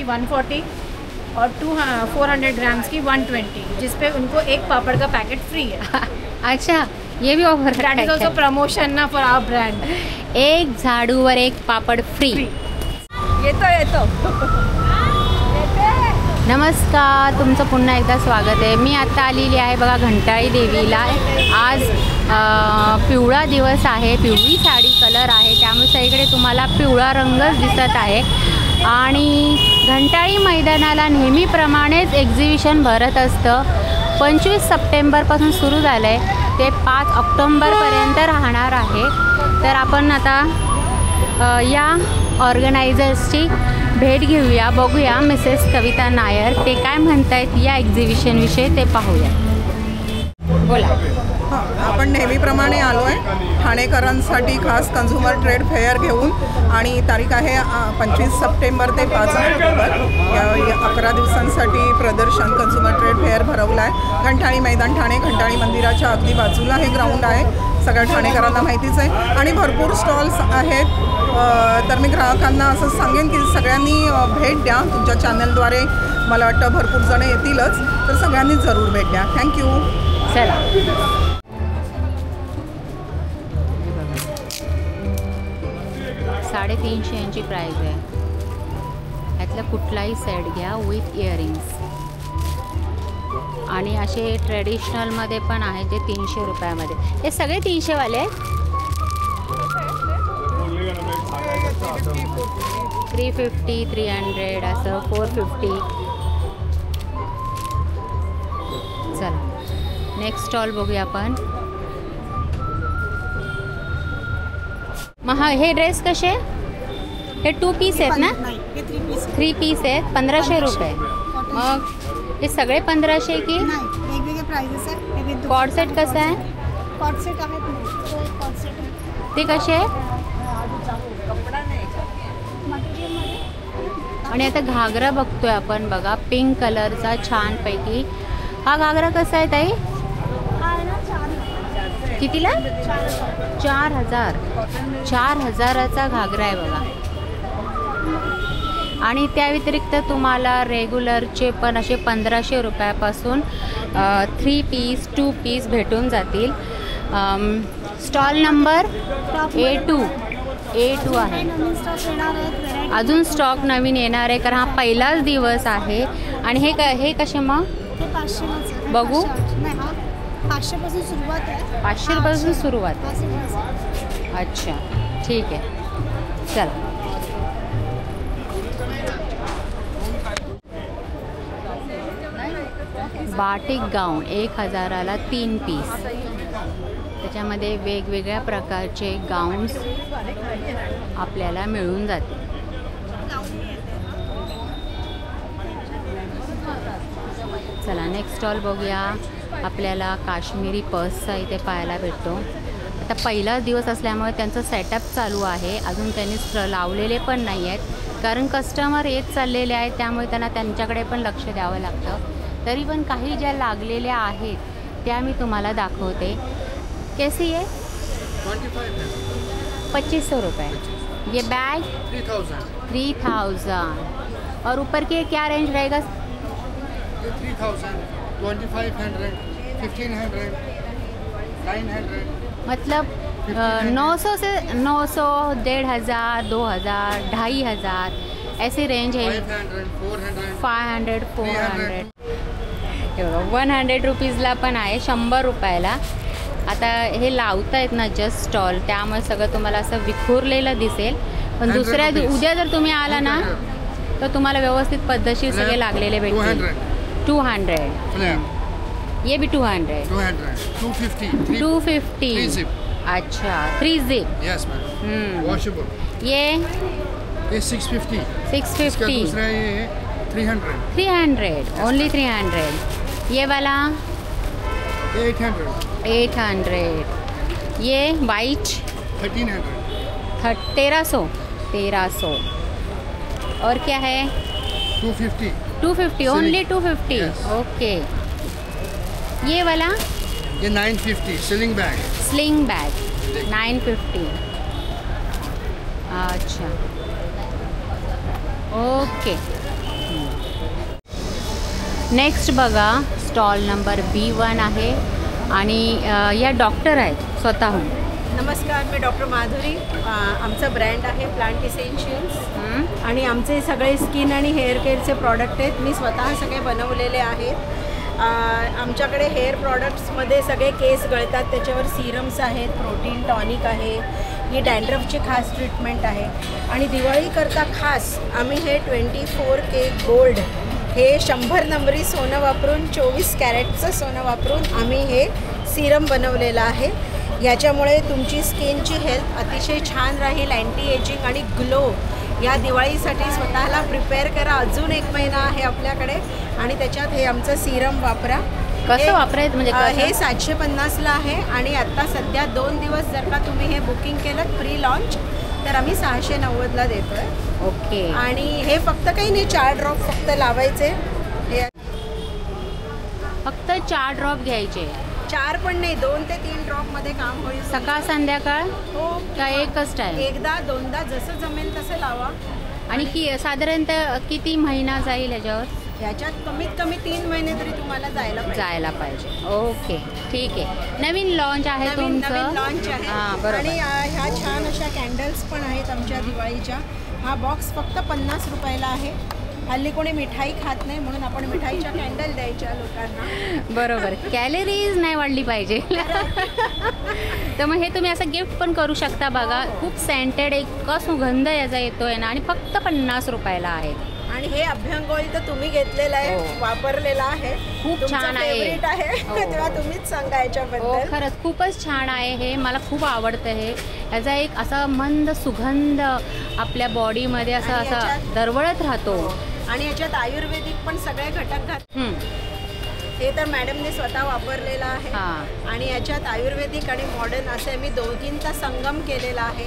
की 140 और 400 ग्राम्स की 120, जिस पे उनको एक पापड़ का पैकेट फ्री है। अच्छा, ये भी offer that is also promotion ना फॉर आवर ब्रँड। एक झाडूवर एक पापड फ्री। येतो नमस्कार, तुमचं पुन्हा एकदा स्वागत आहे। मी आता आलेली आहे बघा घंटाळी देवीला। आज पिवळा दिवस आहे, पिवळी साडी कलर आहे, त्यामुळे सगळीकडे तुम्हाला पिवळा रंगच दिसत आहे। आणि घंटाळी मैदानाला नेहमीप्रमाणेच एक्झिबिशन भरत असतं। 25 सप्टेंबरपासून सुरू झालं आहे ते 5 ऑक्टोंबरपर्यंत राहणार आहे। तर आपण आता या ऑर्गनायझर्सची भेट घेऊया, बघूया मिसेस कविता नायर ते काय म्हणतायत या एक्झिबिशनविषयी ते पाहूया। बोला। हां, आपण नेहमीप्रमाणे आलो आहे ठाणेकरांसाठी खास कन्झ्युमर ट्रेड फेअर घेऊन, आणि तारीख आहे 25 सप्टेंबर ते 5 ऑक्टोबर। या 11 दिवसांसाठी प्रदर्शन कन्झ्युमर ट्रेड फेअर भरवलं आहे। घंटाळी मैदान ठाणे, घंटाळी मंदिराच्या अगदी बाजूला हे ग्राउंड आहे, सगळ्या ठाणेकरांना माहितीच आहे। आणि भरपूर स्टॉल्स आहेत। तर मी ग्राहकांना असं सांगेन की सगळ्यांनी भेट द्या। तुमच्या चॅनलद्वारे मला वाटतं भरपूर जण येतीलच, तर सगळ्यांनी जरूर भेट द्या। थँक्यू। चला। 350 यांची प्राईज आहे। यातला कुठलाही सेट घ्या विथ इयरिंग्स। आणि असे ट्रेडिशनलमध्ये पण आहेत जे 300 रुपयामध्ये। हे सगळे 300 वाले आहेत। 350, 300 असं 450। चला नेक्स्ट स्टॉल बघूया आपण। मग हे ड्रेस कसे? हे 2 पीस आहेत ना? 3 पीस आहेत, 1500 रुपये। मग हे सगळे 1500 की वेगवेगळे प्राइसेस आहेत। कॉर्ड सेट कसं आहे? कॉर्ड सेट आहेत, ते कसे आहे? आणि आता घागरा बघतोय आपण बघा, पिंक कलरचा छानपैकी। हा घागरा कसा आहे ताई? कितीला? 4000। 4000चा घागरा आहे बघा। आणि त्या व्यतिरिक्त तुम्हाला रेग्युलरचे पण असे 1500 रुपयापासून 3 पीस 2 पीस भेटून जातील। स्टॉल नंबर A2 आहे। अजून स्टॉक नवीन येणार आहे, कारण हा पहिलाच दिवस आहे। आणि हे कसे मग? बघू। 500 पासून सुरुवात आहे। 500 पासून सुरुवात। अच्छा ठीक आहे, चला। बाटिक गाऊन 1000ला 3 पीस। त्याच्यामध्ये वेगवेगळ्या प्रकारचे गाऊन्स आपल्याला मिळून जातील। चला नेक्स्ट स्टॉल बघूया। आपल्याला काश्मीरी पर्सचा इथे पाहायला भेटतो। आता पहिलाच दिवस असल्यामुळे त्यांचं सेटअप चालू आहे, अजून त्यांनी लावलेले पण नाही आहेत, कारण कस्टमर येत चाललेले आहेत, त्यामुळे त्यांना त्यांच्याकडे पण लक्ष द्यावं लागतं। तरी पण काही ज्या लागलेल्या आहेत त्या मी तुम्हाला दाखवते। कैसी है? 2500 रुपये। ये बैग 3000। और ऊपर की क्या रेंज रहेगा? 3000, 2500, 1500, 900। मतलब 900 से 900, 1500, 2000, 2500 ऐसी रेंज है। 500, 400। 100 रुपीजला पण आहे, 100 रुपयाला। आता हे लावतायत ना जस्ट स्टॉल, त्यामुळे सगळं तुम्हाला असं विखुरलेलं दिसेल, पण दुसऱ्या उद्या जर तुम्ही आला ना तर तुम्हाला व्यवस्थित पद्धतशीर सगळे लागलेले भेटतील। 200। ये भी 200। 250। 250। अच्छा 3 zip। Yes ma'am, washable. ये 650। 650। दूसरा ये है 300। 300 ओनली 300। ये वाला 800। 800। ये वाइट 1300। 1300। और क्या है? 250। 250 ओनली 250। ओके। ये वाला? ये 950 स्लिंग बैग। Sling bag 950। अच्छा ओके। नेक्स्ट बघा स्टॉल नंबर B1 आहे आणि या डॉक्टर आहेत स्वतःहून. नमस्कार, मी डॉक्टर माधुरी. आमचं ब्रँड आहे प्लांट इसेन्शियल्स आणि आमचे सगळे स्किन आणि हेअर केअरचे प्रॉडक्ट आहेत. मी स्वतः सगळे बनवलेले आहेत. आमच्याकडे हेअर प्रॉडक्ट्समध्ये सगळे केस गळतात त्याच्यावर सिरम्स आहेत, प्रोटीन टॉनिक आहे, ही डॅन्ड्रफची खास ट्रीटमेंट आहे. आणि दिवाळीकरता खास आम्ही हे 24K गोल्ड हे 100 नंबरी सोनं वापरून 24 कॅरेटचं सोनं वापरून आम्ही हे सिरम बनवलेलं आहे. याच्यामुळे तुमची स्किनची हेल्थ अतिशय छान राहील, अँटी एजिंग आणि ग्लो. या दिवाळीसाठी स्वतःला प्रिपेअर करा. अजून 1 महिना आहे आपल्याकडे आणि त्याच्यात हे आमचं सिरम वापरा. कसं वापरायचं म्हणजे हे 750ला आहे आणि आत्ता सध्या 2 दिवस जर का तुम्ही हे बुकिंग केलं प्री लॉन्च तर आम्ही 690ला देतो आहे. ओके. आणि हे फक्त काही नाही, 4 ड्रॉप फक्त लावायचे. हे फक्त 4 ड्रॉप घ्यायचे. 4 पण नाही, 2 ते 3 ड्रॉपमध्ये काम होईल. सकाळ संध्याकाळ हो का एकच टाईम? एकदा 2दा जसं जमेल तसं लावा. आणि साधारणतः किती महिना जाईल याच्यावर? ह्याच्यात कमीत कमी 3 महिने तरी तुम्हाला जायला पाहिजे. ओके, ठीक आहे. नवीन लॉन्च आहे तुमचं? नवीन लॉन्च आहे. हां, बरोबर. आणि ह्या छान अशा कॅन्डल्स पण आहेत आमच्या दिवाळीच्या. हा बॉक्स फक्त 50 रुपयाला आहे. हल्ली कोणी मिठाई खात नाही म्हणून आपण मिठाईच्या कॅन्डल द्यायच्या लोकांना. बरोबर, कॅलरीज नाही वाढली पाहिजे. तर मग हे तुम्ही असं गिफ्ट पण करू शकता. बघा, खूप सेंटेड इतका सुगंध याचा येतोय ना आणि फक्त 50 रुपयाला आहे. आणि हे अभ्यंग ऑइल तर तुम्ही घेतलेलं आहे, वापरलेला आहे, खूप छान आहे. फेवरेट आहे. तेव्हा तुम्हीच सांगा याच्याबद्दल. हो, खरंच खूपच छान आहे हे. मला खूप आवडतं हे. याचा एक असा मंद सुगंध आपल्या बॉडीमध्ये असा दरवळत राहतो. आणि याच्यात आयुर्वेदिक पण सगळे घटक हे तर मॅडमने स्वतः वापरलेलं आहे. आणि याच्यात आयुर्वेदिक आणि मॉडर्न असे मी दोघींचा संगम केलेला आहे.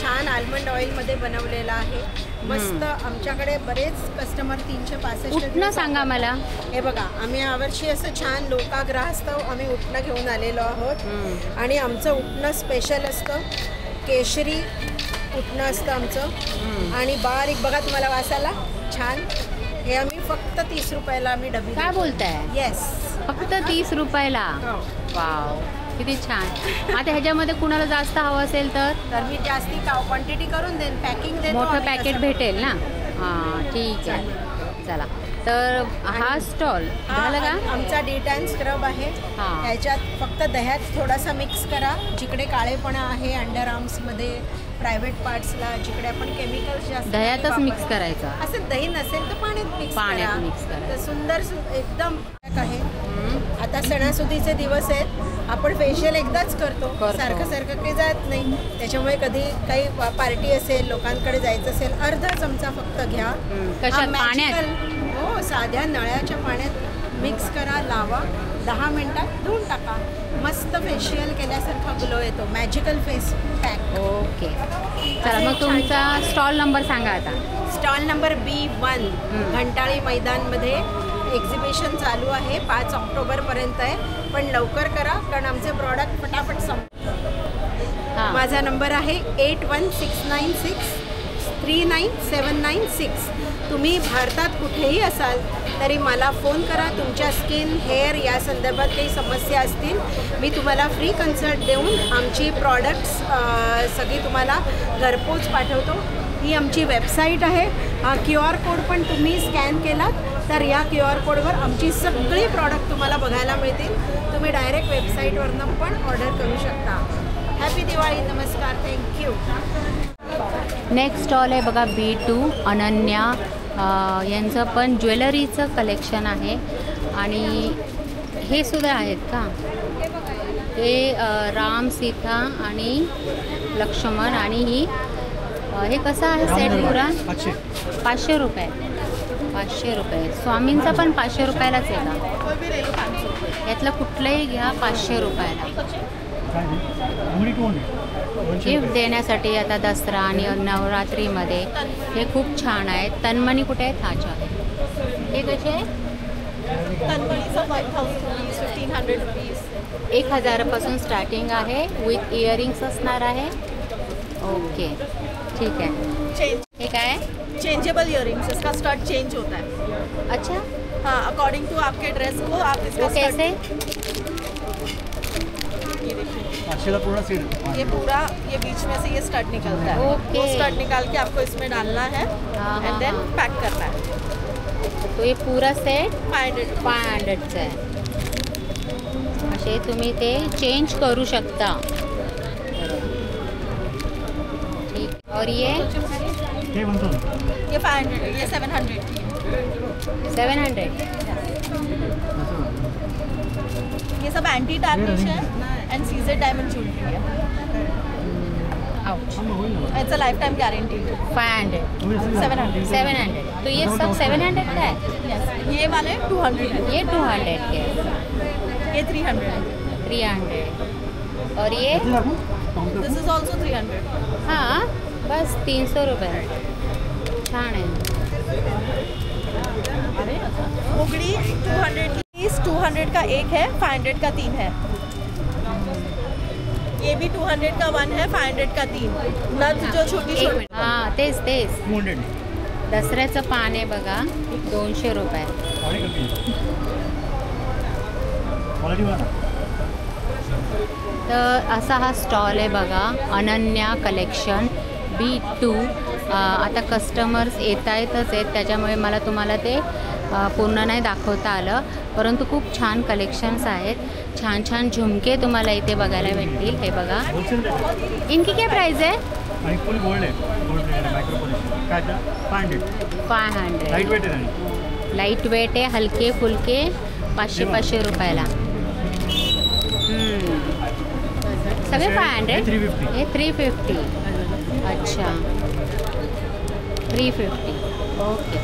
छान आल्मंड ऑइलमध्ये बनवलेला आहे. मस्त. आमच्याकडे बरेच कस्टमर 365 उठणं सांगा मला. हे बघा, आम्ही यावर्षी असं छान लोकाग्रहास्तव आम्ही उठणं घेऊन आलेलो आहोत. आणि आमचं उठणं स्पेशल असतं, केशरी उठणं असतं आमचं. आणि बारीक बघा तुम्हाला वासाला छान. हे आम्ही फक्त 30 रुपयाला आम्ही डबी. काय बोलताय? येस, फक्त 30 रुपयाला. वाव, किती छान. आता ह्याच्यामध्ये कुणाला जास्त हवं असेल तर मी जास्ती क्वांटिटी करून देईन, पॅकिंग देईन, मोठं पॅकेट भेटेल ना. हां, ठीक आहे. चला, तर हा स्टॉल झालं का? आमचा डिटॅन स्क्रब आहे. ह्याच्यात फक्त दह्यात थोडासा मिक्स करा. जिकडे काळेपणा आहे अंडर आर्म्समध्ये, प्रायव्हेट पार्ट्सला, जिकडे आपण केमिकल्स जास्त दह्यातच मिक्स करायचं. असं दही नसेल तर पाण्यात मिक्स करा. तर सुंदर एकदम आहे. आता सणासुदीचे दिवस आहेत, आपण फेशियल एकदाच करतो, सारखं काही जात नाही. त्याच्यामुळे कधी काही पार्टी असेल, लोकांकडे जायचं असेल, अर्धा चमचा फक्त घ्या. पाण्यात? हो, साध्या नळ्याच्या पाण्यात मिक्स करा, लावा, 10 मिनिटात धुवून टाका. मस्त फेशियल केल्यासारखा ग्लो येतो. Magical face pack. ओके, चला मग तुमचा स्टॉल नंबर सांगा आता. स्टॉल नंबर B1 घंटाळी मैदानमध्ये एक्झिबिशन चालू आहे. 5 ऑक्टोबरपर्यंत आहे, पण लवकर करा कारण आमचे प्रॉडक्ट फटाफट माझा नंबर आहे 8169639796. तुम्ही भारतात कुठेही असाल तरी मला फोन करा. तुमच्या स्किन, हेअर या संदर्भात काही समस्या असतील, मी तुम्हाला फ्री कन्सल्ट देऊन आमची प्रॉडक्ट्स सगळी तुम्हाला घरपोच पाठवतो. ही आमची वेबसाईट आहे. QR कोड पण तुम्ही स्कॅन केलात तर या QR कोडवर आमची सगळी प्रॉडक्ट तुम्हाला बघायला मिळतील. तुम्ही डायरेक्ट वेबसाईटवरनं पण ऑर्डर करू शकता. हॅपी दिवाळी. नमस्कार. थँक्यू. नेक्स्ट स्टॉल आहे बघा B2 अनन्या. यांचं पण ज्वेलरीचं कलेक्शन आहे. आणि हे सुद्धा आहेत का? हे राम, सीता आणि लक्ष्मण. आणि हे कसं आहे सेट पुरा? 500 रुपये. 500 रुपये. स्वामींचा पण 500 रुपयालाच आहे का? यातलं कुठलंही घ्या 500 रुपयाला. गिफ्ट देण्यासाठी आता दसरा आणि नवरात्रीमध्ये हे खूप छान आहे. तन्मणी कुठे आहेत? अच्छा, हे कसे आहे? तन्मणीचा 1500 रुपीज. 1000पासून स्टार्टिंग आहे. विथ इयरिंग्स असणार आहे. ओके, ठीक आहे. चेंज. हे काय? Changeable earrings. इसका स्टड चेंज होता है. अच्छा, हाँ, अकॉर्डिंग टू आपके ड्रेस को आप इसका वो कैसे? ये देखिए, पाचशेला पूर्ण सेट ये पूरा ये बीच में से ये स्टड निकलता है। ओके। वो स्टड निकाल के आपको इसमें डालना है हाँ, एंड देन हाँ। पैक करना है। तो हे पुरा सेट 500 500चं आहे. असे तुम्ही ते चेंज करू शकता. ठीक. और ये हे म्हणतो ये 500 ये 700 700. ये सब एंटी टार्निश है एंड सीजेड डायमंड ज्वेलरी है। Ouch. It's a life time guarantee. 500. 700 700. तो ये सब 700 का है. ये वाले 200 है, ये 200 के है. ये 300 है, 300. और ये दिस इज ऑल्सो 300। हाँ बस 300 रुपये. छान आहे. उगड़ी 200 की, इस 200 का एक है, 500 का 3 है। ये भी 200 का 1 है, 500 का 3। नथ जो छोटी छोटी हां तेच 200 दसऱ्याचं पान आहे बघा 200 रुपये. तर असा हा स्टॉल आहे बघा अनन्या कलेक्शन B2. आता कस्टमर्स येत आहेतच आहेत त्याच्यामुळे मला तुम्हाला ते पूर्ण नाही दाखवता आलं, परंतु खूप छान कलेक्शन्स आहेत. छान छान झुमके तुम्हाला इथे बघायला भेटतील. हे बघा. इनकी क्या प्राइस आहे? आणि फुल गोल्ड आहे, गोल्ड मायक्रो पॉलिश काय 500 लाईट 500. वेट आहे आणि लाईट वेट आहे, हलके फुलके 500 रुपयाला. सगळे 500. 350 हे 350. अच्छा 350. ओके.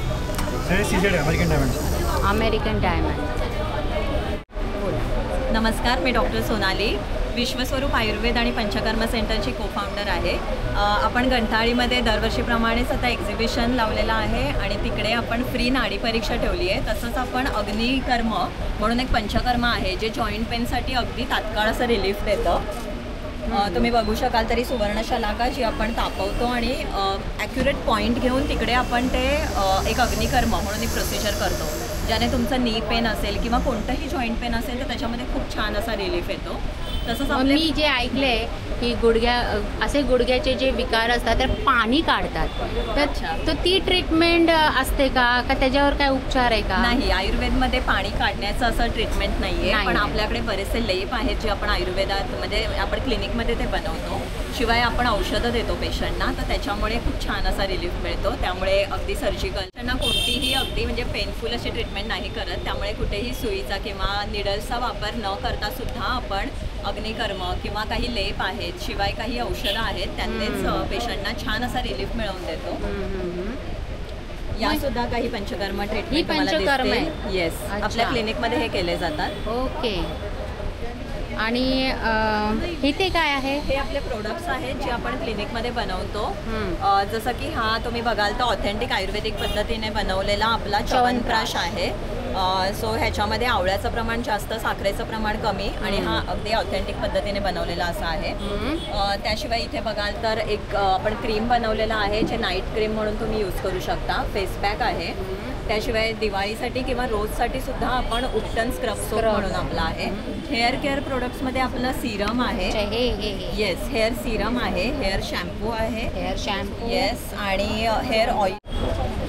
सगळे सीजेड आहे अमेरिकन डायमंड. American diamond. नमस्कार, मी डॉक्टर सोनाली, विश्वस्वरूप आयुर्वेद आणि पंचकर्म सेंटरची को फाउंडर आहे. आपण गंठाळीमध्ये दरवर्षीप्रमाणेच आता एक्झिबिशन लावलेलं आहे आणि तिकडे आपण फ्री नाडी परीक्षा ठेवली आहे. तसंच आपण अग्निकर्म म्हणून एक पंचकर्म आहे जे जॉईंट पेनसाठी अगदी तात्काळ असं रिलीफ देतं. तुम्ही बघू शकाल तरी सुवर्णशलाका जी आपण तापवतो आणि ॲक्युरेट पॉईंट घेऊन तिकडे आपण ते एक अग्निकर्म म्हणून एक प्रोसिजर करतो, ज्याने तुमचं नी पेन असेल किंवा कोणतंही जॉईंट पेन असेल तर त्याच्यामध्ये खूप छान असा रिलीफ येतो. तसंच मी जे ऐकले की असे गुडघ्याचे जे विकार असतात तर पाणी काढतात, तर ती ट्रीटमेंट असते का त्याच्यावर काय उपचार आहे का? नाही, आयुर्वेदमध्ये पाणी काढण्याचं असं ट्रीटमेंट नाही आहे, पण आपल्याकडे बरेचसे लेप आहेत जे आपण आयुर्वेदात म्हणजे आपण क्लिनिकमध्ये ते बनवतो. शिवाय आपण औषधं देतो पेशंटना, तर त्याच्यामुळे खूप छान असा रिलीफ मिळतो. त्यामुळे अगदी सर्जिकल त्यांना कोणतीही अगदी म्हणजे पेनफुल अशी ट्रीटमेंट नाही करत. त्यामुळे कुठेही सुईचा किंवा निडल्सचा वापर न करता सुद्धा आपण अग्निकर्म किंवा काही लेप आहेत, शिवाय काही औषधं आहेत, त्यांनीच पेशंटना छान असा रिलीफ मिळवून देतो. या सुद्धा काही पंचकर्म ट्रीटमेंट पंचकर्म आहे. येस, आपल्या क्लिनिकमध्ये हे केले जातात. ओके. आणि इथे काय आहे? हे आपले प्रोडक्ट्स आहेत जे आपण क्लिनिकमध्ये बनवतो. जसं की हा तुम्ही बघाल तर ऑथेंटिक आयुर्वेदिक पद्धतीने बनवलेला आपला च्यवनप्राश आहे. सो ह्याच्यामध्ये आवळ्याचं प्रमाण जास्त, साखरेचं प्रमाण कमी आणि हा अगदी ऑथेंटिक पद्धतीने बनवलेला असा आहे. त्याशिवाय इथे बघाल तर एक आपण क्रीम बनवलेला आहे जे नाईट क्रीम म्हणून तुम्ही यूज करू शकता. फेस पॅक आहे. त्याशिवाय दिवाळीसाठी किंवा रोजसाठी सुद्धा आपण उपटन स्क्रब सोप म्हणून आपला आहे. हेअर केअर प्रोडक्ट्समध्ये आपलं सिरम आहे. येस, हेअर सिरम आहे, हेअर शॅम्पू आहे, हेअर शॅम्पू. येस, आणि हेअर ऑइल.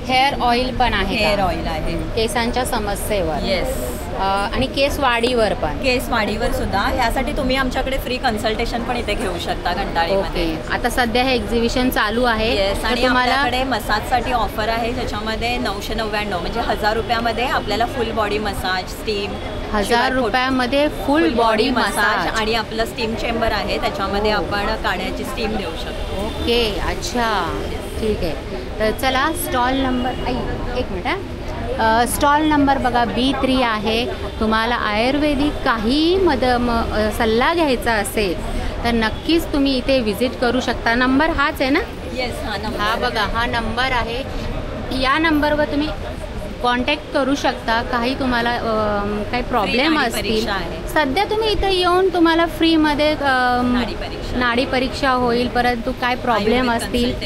हेअर ऑइल पण आहे. हेअर ऑइल आहे केसांच्या समस्येवर. येस, आणि केस वाढीवर पण. केस वाढीवर सुद्धा. ह्यासाठी तुम्ही आमच्याकडे फ्री कन्सल्टेशन पण इथे घेऊ शकता घंटाळीमध्ये. ओके. आता सध्या हे एक्झिबिशन चालू आहे. येस, आणि आपल्याकडे मसाजसाठी ऑफर आहे ज्याच्यामध्ये 999 म्हणजे 1000 रुपयामध्ये आपल्याला फुल बॉडी मसाज, स्टीम. 1000 रुपयामध्ये फुल बॉडी मसाज आणि आपलं स्टीम चेंबर आहे त्याच्यामध्ये आपण काढ्याची स्टीम देऊ शकतो. ओके. अच्छा, ठीक आहे. तर चला स्टॉल नंबर एक मिनिट. स्टॉल नंबर बघा B3 आहे. तुम्हाला आयुर्वेदिक काही सल्ला घ्यायचा असेल तर नक्कीच तुम्ही इथे व्हिजिट करू शकता. नंबर हाच आहे ना? येस, हा नंबर. हा बघा, हा नंबर आहे. या नंबरवर तुम्ही कॉन्टॅक्ट करू शकता. काही तुम्हाला काही प्रॉब्लेम असतील, सध्या तुम्ही इथे येऊन तुम्हाला फ्रीमध्ये नाडी परीक्षा होईल. परंतु काय प्रॉब्लेम असतील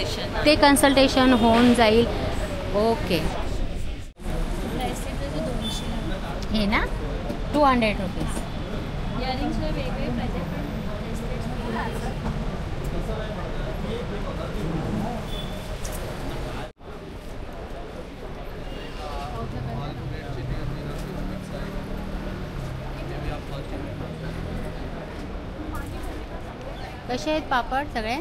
ते कन्सल्टेशन होऊन जाईल. ओके. हे ना 200 रुपीज. इयरिंग्सचे वेगळे प्रेझेंट कसे आहेत पापड सगळे?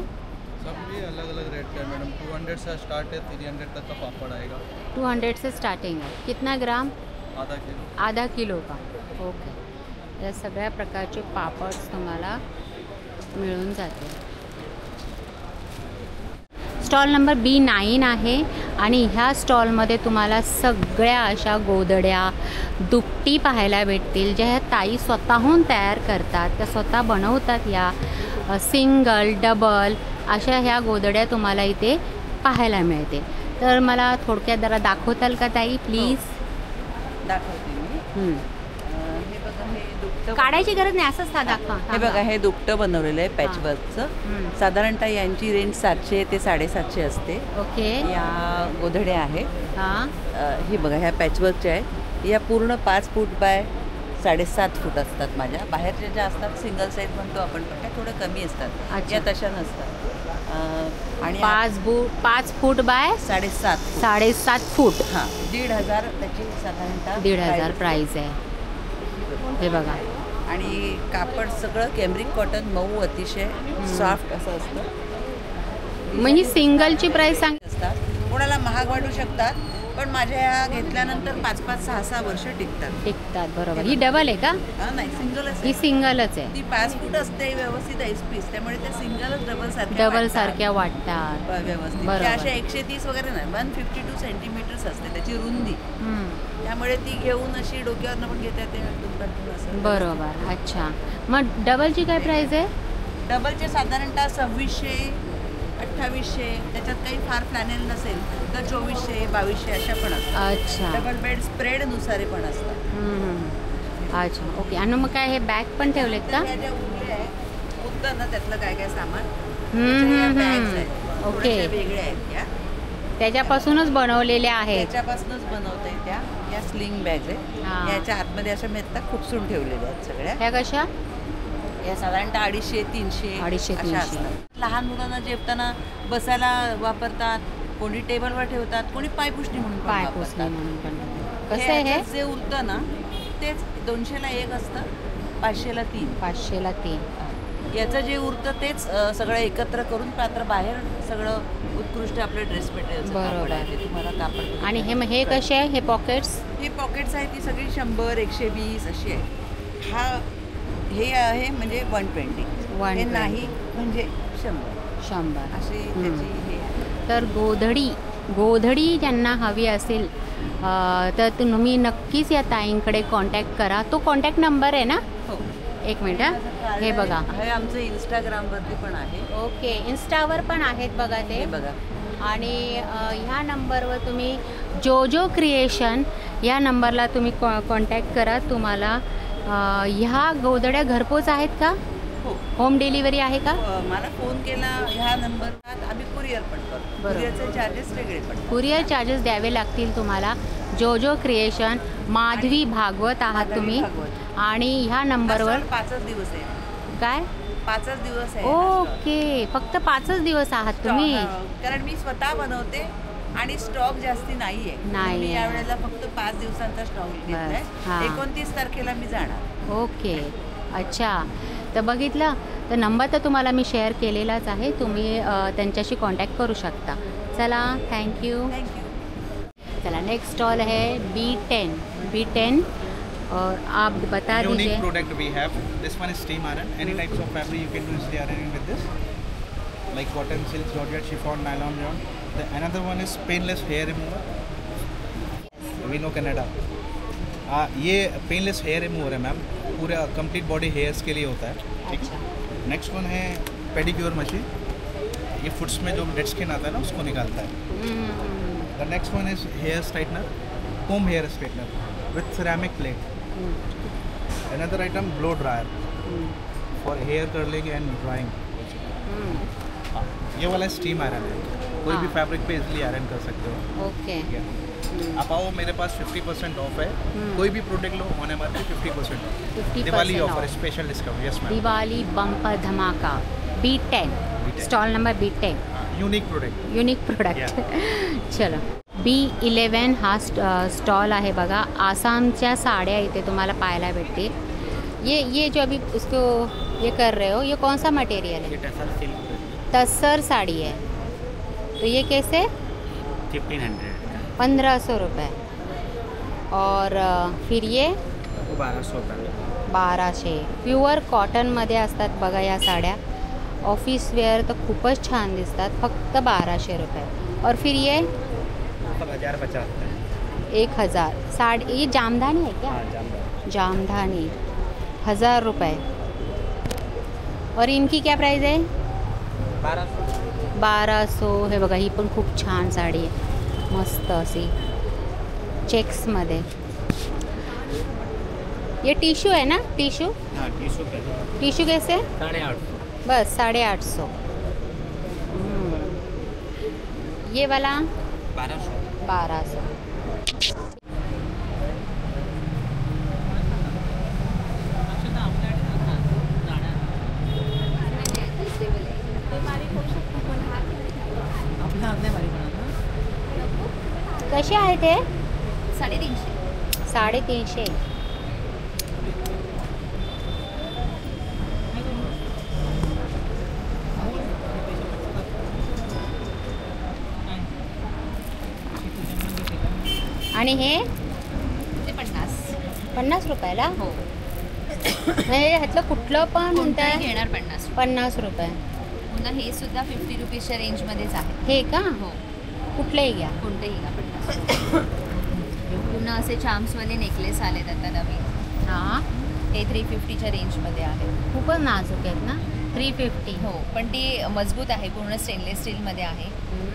सब भी अलग अलग रेट का है मैडम. 200 से स्टार्ट है, 300 तक का पापड़ आएगा. 200 से स्टार्टिंग आहे. कितना ग्राम? आधा किलो. आधा किलो का? ओके. या सगळ्या प्रकारचे पापड्स तुम्हाला मिळून जातील. स्टॉल नंबर B9 आहे आणि ह्या स्टॉलमध्ये तुम्हाला सगळ्या अशा गोधड्या दुपटी पाहायला भेटतील, ज्या ह्या ताई स्वतःहून तयार करतात. त्या स्वतः बनवतात. या सिंगल डबल अशा ह्या गोधड्या तुम्हाला इथे पाहायला मिळते. तर मला थोडक्यात जरा दाखवताल का ताई प्लीज? दाखवते मी. हे बघा, हे दुपटं काढायची गरज नाही, असंच हा दाखवा. हे बघा, हे दुपटं बनवलेलं आहे पॅचवर्कचं. साधारणतः यांची रेंज 700 ते 750 असते. ओके. या गोधड्या आहेत. हां. हे बघा, ह्या पॅचवर्कच्या आहेत. या पूर्ण 5 फूट बाय 7.5 फूट असतात. माझ्या बाहेरच्या ज्या असतात सिंगल साईज म्हणतो आपण, पण त्या थोड्या कमी असतात. या तशा नसतात. आणि 5 फूट बाय 7.5 फूट. हां, 1,500 त्याची साधारणतः 1,500 प्राईस आहे. हे बघा. आणि कापड सगळं कॅम्ब्रिक कॉटन, मऊ, अतिशय सॉफ्ट असं असतं. म्हणजे सिंगलची प्राईस सांग असतात. कोणाला महाग वाटू शकतात, पण माझ्या ह्या घेतल्यानंतर 5-5, 6-6 वर्ष टिकतात. बरोबर. ही डबल आहे का? नाही, सिंगलच. ही सिंगलच आहे. ती 5 फूट असते व्यवस्थित ऐस पीस, त्यामुळे त्या सिंगलच डबल सारख्या वाटतात व्यवस्थित. त्या अशा 130 वगैरे नाही, 152 सेंटीमीटर्स असते त्याची रुंदी. त्यामुळे ती घेऊन अशी डोक्यावरनं पण घेता येते. बरोबर. अच्छा. मग डबलची काय प्राईस आहे? डबलचे साधारणतः 2600, 2800. त्याच्यात काही फार फ्लॅनेल नसेल तर 2400, 2200 अशा पण असतात. अच्छा. डबल बेड स्प्रेडनुसार पण असतात. अच्छा. ओके. आणि मग काय हे बॅग पण ठेवलेत का? त्या ज्या उरल्या आहेत, उरतं ना त्यातलं काय काय सामान. ओके. वेगळ्या आहेत त्या, त्याच्यापासूनच बनवलेल्या आहेत. त्याच्यापासूनच बनवता त्या. या स्लिंग बॅग आहेत. याच्या आतमध्ये अशा मेत्ता खुपसून ठेवलेल्या आहेत सगळ्या. ह्या कशा? या साधारणतः 250-300 अशा असतात. लहान मुलांना जेवताना बसायला वापरतात, कोणी टेबलवर ठेवतात, कोणी पायपुसणी म्हणून कसं आहे हे? जे उरतं ना तेच 200ला 1 असतं, 500ला 3. 500ला 3. याचं जे उरतं तेच सगळं एकत्र करून पात्र बाहेर सगळं उत्कृष्ट आपले ड्रेस मटेरियल बरोबर तुम्हाला कापड. आणि हे कसे आहे? हे पॉकेट्स? हे पॉकेट्स आहेत, ती सगळी 100, 120 अशी आहे. हे आहे म्हणजे 120. हे नाही म्हणजे 100 अशी त्याची हे. तर गोधडी ज्यांना हवी असेल तर तुम्ही नक्कीच या ताईंकडे कॉन्टॅक्ट करा. तो कॉन्टॅक्ट नंबर आहे ना? हो. एक मिनिट. हे बघा, हे आमचं इंस्टाग्रामवरती पण आहे. ओके. इन्स्टावर पण आहेत बघा ते. बघा. आणि ह्या नंबरवर तुम्ही जोजो क्रिएशन या नंबरला तुम्ही कॉन्टॅक्ट करा. तुम्हाला ह्या गोधड्या घरपोच आहेत का? हो. होम डिलिव्हरी आहे का? मला फोन केला ह्या नंबरवर आम्ही कुरिअर पण करतो. कुरिअरचे चार्जेस वेगळे पण. कुरिअर चार्जेस द्यावे लागतील तुम्हाला. जोजो क्रिएशन, माधवी भागवत आहात तुम्ही. आणि ह्या नंबरवर 5च दिवस आहे. काय? 5च दिवस आहे. ओके. फक्त 5च दिवस आहात तुम्ही? कारण मी स्वतः बनवते आणि स्टॉक जास्ती नाहीये. मी यावेळेला फक्त 5 दिवसांचा स्टॉक घेतलाय. 29 तारखेला मी जाणार. ओके. अच्छा. तर बघितलं तर नंबर तर तुम्हाला मी शेअर केलेलाच आहे. तुम्ही त्यांच्याशी कॉन्टॅक्ट करू शकता. चला, थँक्यू. चला, नेक्स्ट स्टॉल है B10. और आप बता दीजिए. Unique product we have. This one is steam iron. Any types of fabric you can do easily ironing with this, like cotton, silk, georgette, chiffon, nylon yarn. The another one is painless hair remover. We know Canada. ये painless hair remover है ma'am. पूरा complete body hairs के लिए होता है. ठीक है. Next one है pedicure machine. ये फुट्स में जो डेड स्किन आता है ना उसको निकालता है. The next one is hair straightener, comb hair straightener with ceramic plate. Another item, blow dryer for hair curling and drying. ये वाला स्टीम आयरन है. कोई भी हाँ। फैब्रिक पे इजीली आयरन कर सकते हो। ओके। आप आओ, मेरे पास 50% ऑफ है। कोई भी प्रोडक्ट लो होने वाले 50% of. 50% Diwali offer, off। Special discount. Yes ma'am. Diwali bumper धमाका B10 stall number B10 unique product. Unique product चलो B11 हा स्टॉल आहे बघा. आसामच्या साड्या इथे तुम्हाला पाहायला भेटतील. ये जो अभी उसको ये कर रहे हो, ये कौन सा मटेरियल है? तसर साड़ी है. तो ये कैसे? 1500 रुपये. और फिर ये 1200. प्युअर कॉटनमध्ये असतात बघा या साड्या. ऑफिस वेअर तर खूपच छान दिसतात. फक्त 1200 रुपये. और फिर ये 1000. साड़ी ये जामदानी है क्या? जामदानी 1000 रुपये. और इनकी क्या प्राइस आहे? 1200. हे बघा, ही पण खूप छान साडी आहे. मस्त अशी चेक्समध्ये. ये टिश्यू है ना? टिश्यू टिश्यू कैसे? 850. बस 850. ये वाला 1200. कसे आहे ते? 350. आणि हे 50 रुपयाला. हो. ह्यातलं कुठलं पण म्हणताय? घेणार 50 रुपये. पुन्हा हे सुद्धा 50 रुपीजच्या रेंजमध्येच आहे. हे का? हो. कुठलंही घ्या. कोणतेही घ्या 50. पुन्हा असे चार्म्सवाले नेकलेस आलेत आता नवीन. हां. हे 350च्या रेंजमध्ये आहे. खूपच नाजूक आहेत ना. 350. हो, पण ती मजबूत आहे. पूर्ण स्टेनलेस स्टीलमध्ये आहे.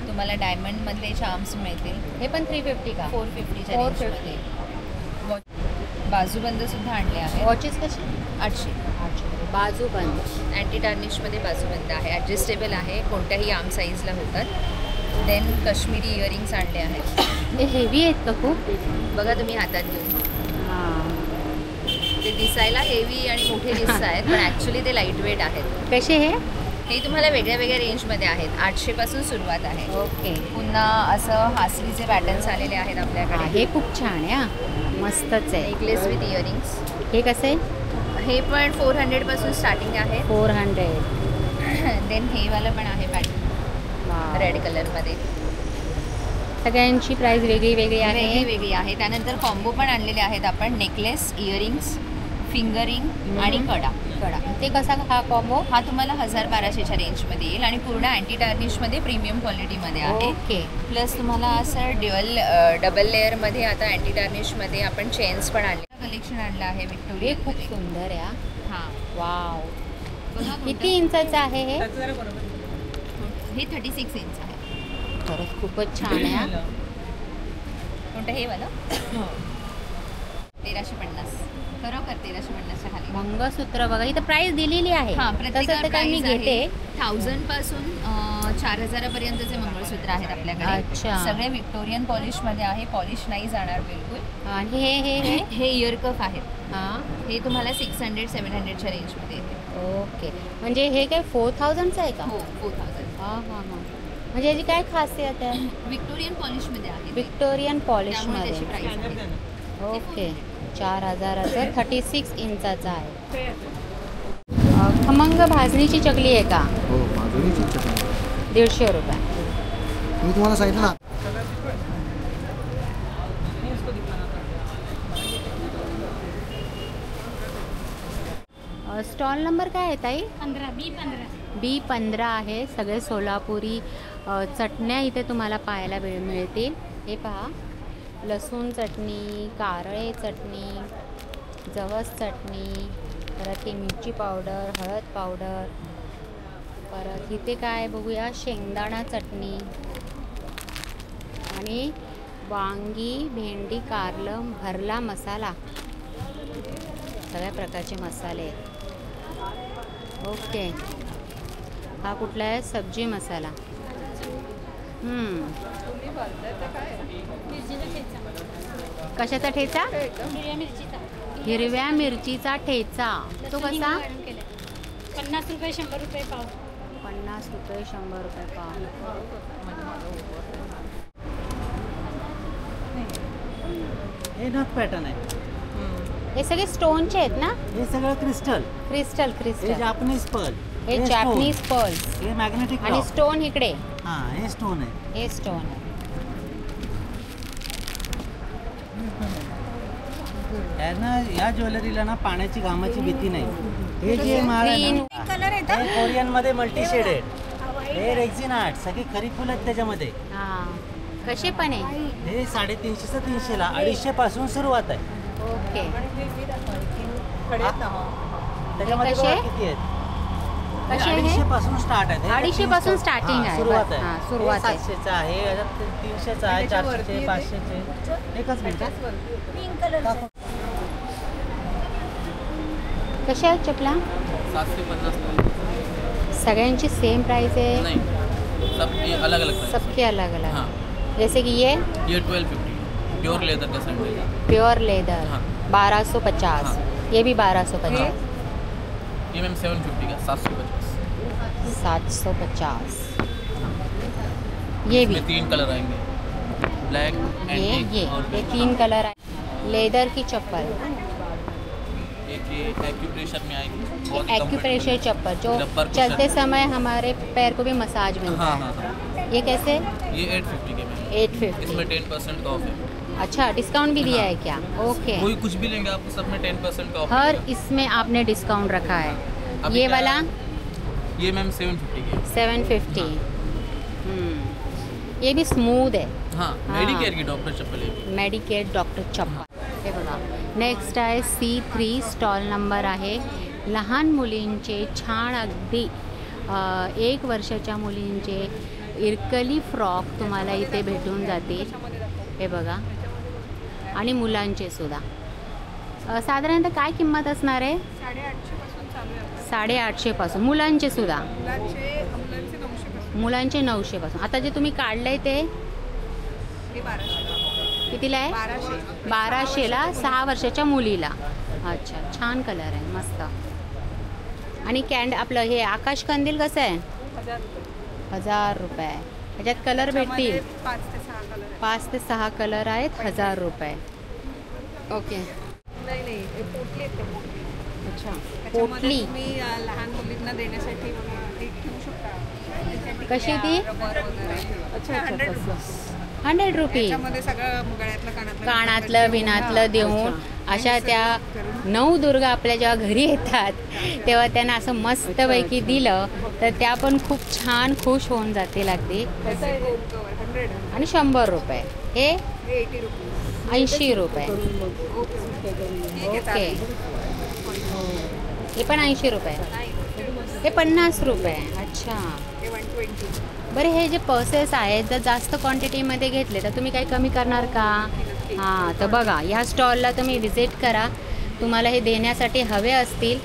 तुम्हाला डायमंडमधले चार्म्स मिळतील. हे पण 350 का? 450च्या रेंजमध्ये. बाजूबंद सुद्धा आणले आहे. वॉचेस कसे? 800. बाजूबंद. अँटी टार्निशमध्ये बाजूबंद आहे. ॲडजस्टेबल आहे. कोणत्याही आर्म साईजला होतात. देन काश्मीरी इयरिंग्स आणले आहेत. हे हेवी आहेत का खूप? बघा तुम्ही हातात घेऊन. हां. ते दिसायला हेवी आणि मोठे दिसत आहेत, पण ॲक्च्युली ते लाईट वेट आहेत. कसे हे? हे तुम्हाला वेगळ्या वेगळ्या रेंजमध्ये आहेत. 800 पासून सुरुवात आहे. ओके. पुन्हा असं हासलीचे पॅटर्न्स आलेले आहेत आपल्याकडे. हे खूप छान आहे. हां, मस्तच आहे. Necklace with earrings. हे कसे? हे पण 400 पासून स्टार्टिंग आहे. 400. देन हे वाला पण आहे पॅटर्न रेड कलरमध्ये. सगळ्यांची प्राइस वेगळी वेगळी आहे. वेगळी आहे. त्यानंतर कॉम्बो पण आणलेले आहेत आपण. नेकलेस, इयरिंग्स, फिंगरिंग आणि कडा. ते कसा हा कॉम्बो? हा तुम्हाला 1200च्या रेंजमध्ये येईल आणि पूर्ण अँटी टार्निशमध्ये प्रीमियम क्वालिटीमध्ये आहे. ओके. प्लस तुम्हाला असं डबल लेअरमध्ये आता अँटी टार्निशमध्ये आपण चेन्स पण आणले. कलेक्शन आणलं आहे विक्टोरिया. हे खूप सुंदर आहे. हां. वाव. किती इंचाचं आहे हे? हे 36 इंच आहे. खरंच खूपच छान आहे. कोणतं हे वालं? 1350. खरोखर 1350च्या खाली. मंगळसूत्र बघा, इथं प्राइस दिलेली आहे. हां, तसं तर काही मी घेते. 1000 पासून 4000 पर्यंतचे मंगळसूत्र आहेत आपल्याकडे. अच्छा. सगळे विक्टोरियन पॉलिशमध्ये आहे. पॉलिश नाही जाणार बिलकुल. आणि हे इयर कफ आहेत. हां. हे तुम्हाला 600-700च्या रेंजमध्ये येते. ओके. म्हणजे हे काय 4000चं आहे का? हो, 4000. हां हां हां. म्हणजे याची काय खासियत आहे? विक्टोरियन पॉलिशमध्ये आहे. विक्टोरियन त्यामुळे पॉलिशमध्ये. त्याची प्राइस आहे. ओके. 4000चं 36 इंचाचा आहे. खमंग भाजणीची चकली आहे का? हो, भाजणीची चकली 150 रुपये. मी तुम्हाला सांगितलं ना. स्टॉल नंबर काय आहे ताई? 15 B15 आहे. सगळे सोलापुरी चटण्या इथे तुम्हाला पाहायला मिळतील. हे पहा, लसूण चटणी, कारळे चटणी, जवस चटणी, परत ही मिरची पावडर, हळद पावडर, परत इथे काय बघूया, शेंगदाणा चटणी आणि वांगी, भेंडी, कारलं, भरला मसाला, सगळ्या प्रकारचे मसाले आहेत. ओके. हा कुठला आहे? सब्जी मसाला. कशाचा ठेचा? हिरव्या मिरचीचा ठेचा. तो कसा? 50 रुपये 100 रुपये पाव. 50 रुपये 100 रुपये पाव. हे नथ पॅटर्न आहे. हे सगळे स्टोनचे आहेत ना? हे सगळं क्रिस्टल. Crystal crystal. हे जॅपनीज पर्ल. हे जॅपनीज पर्ल्स. हे मॅग्नेटिक आणि स्टोन इकडे. हां, हे स्टोन आहे. हे स्टोन आहे. या ज्वेलरीला ना पाण्याची घामाची भीती नाही. हे जे माळ आहे ना, हे कोरियन मध्ये मल्टी शेडेड. हे रेक्झिन आर्ट, सगळे खरी फुलं आहेत त्याच्यामध्ये. कसे पण आहे? हे 350 ते 300 ला 250 पासून सुरुवात आहे. ओके. त्याच्यामध्ये कसे? किती आहेत? कसे आहे? 250 पासून स्टार्ट आहे. 250 पासून स्टार्टिंग आहे. सुरुवात आहे. हां, सुरुवात आहे. 700चा आहे, 300चा आहे, 400चे, 500चे. एकच मिनिट. कशा आहेत चपला? 750. सगळ्यांची सेम प्राइस है? नहीं, सबकी अलग अलग प्राइस. सबके अलग अलग. हाँ. जैसे कि ये 1250 प्योर लेदर का सैंडल है. Pure leather. हाँ. 1250. हाँ. ये भी 1250. ये मैम 750 का 750. 750. ये भी 3 कलर आएंगे, ब्लैक ये 3 कलर आए. लेदर की चप्पल. एक ये एक्यूप्रेशर में आएगी. एक्यूप्रेशर चप्पल जो चलते समय हमारे पैर को भी मसाज मिलता है. हाँ. ये कैसे? ये 850 के में. 850. इसमें 10% का ऑफ है. अच्छा, डिस्काउंट भी दिया है क्या? ओके. कोई कुछ भी लेंगे आपको सब में 10% का ऑफ. हर इसमें आपने डिस्काउंट रखा है. ये वाला ये मैम 750 की. 750. ये भी स्मूथ है. हाँ, मेडिकेयर की डॉक्टर चप्पल है. मेडिकेयर डॉक्टर चप्पल. हे बघा. नेक्स्ट आहे C3 स्टॉल नंबर आहे. लहान मुलींचे छान अगदी 1 वर्षाच्या मुलींचे इरकली फ्रॉक तुम्हाला इथे भेटून जातील. हे बघा. आणि मुलांचे सुद्धा. साधारणतः काय किंमत असणार आहे? 850 पासून. मुलांचे सुद्धा? मुलांचे 900 पासून. आता जे तुम्ही काढलंय ते कितीला आहे? 1200ला 6 वर्षाच्या मुलीला. अच्छा, छान कलर आहे, मस्त. आणि आपलं हे आकाश कंदील कसं आहे? 1000 रुपये. ह्याच्यात कलर भेटतील? 5 ते 6 कलर आहेत. 1000 रुपये. ओके. अच्छा, पोटली लहान मुलींना देण्यासाठी ठेवू शकता. कशी ती? 100 रुपये. कानातलं बिनातलं देऊन अशा त्या 9 दुर्गा आपल्या जेव्हा घरी येतात तेव्हा त्यांना असं मस्तपैकी दिलं तर त्या पण खूप छान खुश होऊन जातील अगदी. आणि 100 रुपये. हे 80 रुपये. ओके. हे पण 80 रुपये. हे 50 रुपये. अच्छा. बरं, हे जे पर्सेस आहेत जर जास्त क्वांटिटीमध्ये घेतले तर तुम्ही काही कमी करणार का? हां, तर बघा ह्या स्टॉलला तुम्ही व्हिजिट करा. तुम्हाला हे देण्यासाठी हवे असतील